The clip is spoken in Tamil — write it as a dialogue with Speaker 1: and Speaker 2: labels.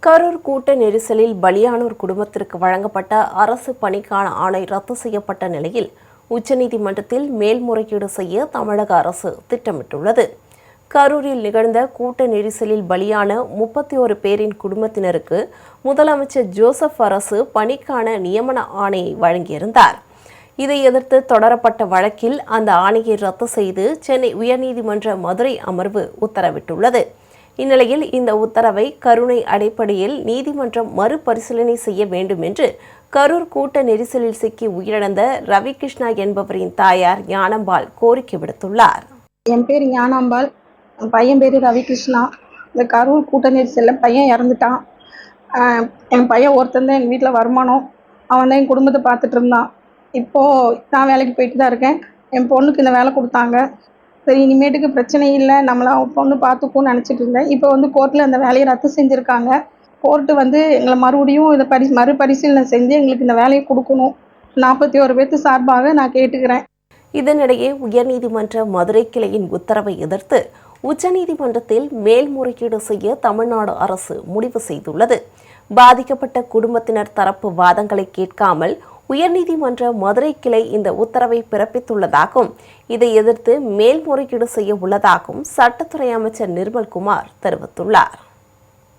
Speaker 1: கரூர் கூட்ட நெரிசலில் பலியானோர் குடும்பத்திற்கு வழங்கப்பட்ட அரசு பணிக்கான ஆணை ரத்து செய்யப்பட்ட நிலையில் உச்சநீதிமன்றத்தில் மேல்முறையீடு செய்ய தமிழக அரசு திட்டமிட்டுள்ளது. கரூரில் நிகழ்ந்த கூட்ட நெரிசலில் பலியான 31 பேரின் குடும்பத்தினருக்கு முதலமைச்சர் ஜோசப் அரசு பணிக்கான நியமன ஆணையை வழங்கியிருந்தார். இதை எதிர்த்து தொடரப்பட்ட வழக்கில் அந்த ஆணையை ரத்து செய்து சென்னை உயர்நீதிமன்ற மதுரை அமர்வு உத்தரவிட்டுள்ளது. இந்நிலையில் இந்த உத்தரவை கருணை அடிப்படையில் நீதிமன்றம் மறுபரிசீலனை செய்ய வேண்டும் என்று கரூர் கூட்ட நெரிசலில் சிக்கி உயிரிழந்த ரவிகிருஷ்ணா என்பவரின் தாயார் ஞானம்பாள் கோரிக்கை விடுத்துள்ளார்.
Speaker 2: என் பேர் ஞானம்பாள், பையன் பேர் ரவிகிருஷ்ணா. இந்த கரூர் கூட்ட நெரிசலில் பையன் இறந்துட்டான். என் பையன் ஒருத்தன் தான் எங்கள் வீட்டில் வருமானம். அவன் தான் என் குடும்பத்தை பார்த்துட்டு இருந்தான். இப்போது நான் வேலைக்கு போயிட்டு தான் இருக்கேன். என் பொண்ணுக்கு இந்த வேலை கொடுத்தாங்க. சரி, இனிமேட்டுக்கு பிரச்சனை இல்லை, நம்மளை பொண்ணு பார்த்துக்கும்னு நினச்சிட்டு இருந்தேன். இப்போ கோர்ட்டில் அந்த வேலையை ரத்து செஞ்சுருக்காங்க. கோர்ட்டு எங்களை மறுபடியும் இதை மறுபரிசீலனை செஞ்சு எங்களுக்கு இந்த வேலையை கொடுக்கணும். 41 பேர்த்து சார்பாக நான் கேட்டுக்கிறேன்.
Speaker 1: இதனிடையே உயர்நீதிமன்ற மதுரை கிளையின் உத்தரவை எதிர்த்து உச்சநீதிமன்றத்தில் மேல்முறையீடு செய்ய தமிழ்நாடு அரசு முடிவு செய்துள்ளது. பாதிக்கப்பட்ட குடும்பத்தினர் தரப்பு வாதங்களை கேட்காமல் உயர்நீதிமன்ற மதுரை கிளை இந்த உத்தரவை பிறப்பித்துள்ளதாகவும் இதை எதிர்த்து மேல்முறையீடு செய்ய உள்ளதாகவும் சட்டத்துறை அமைச்சர் நிர்மல்குமார் தெரிவித்துள்ளார்.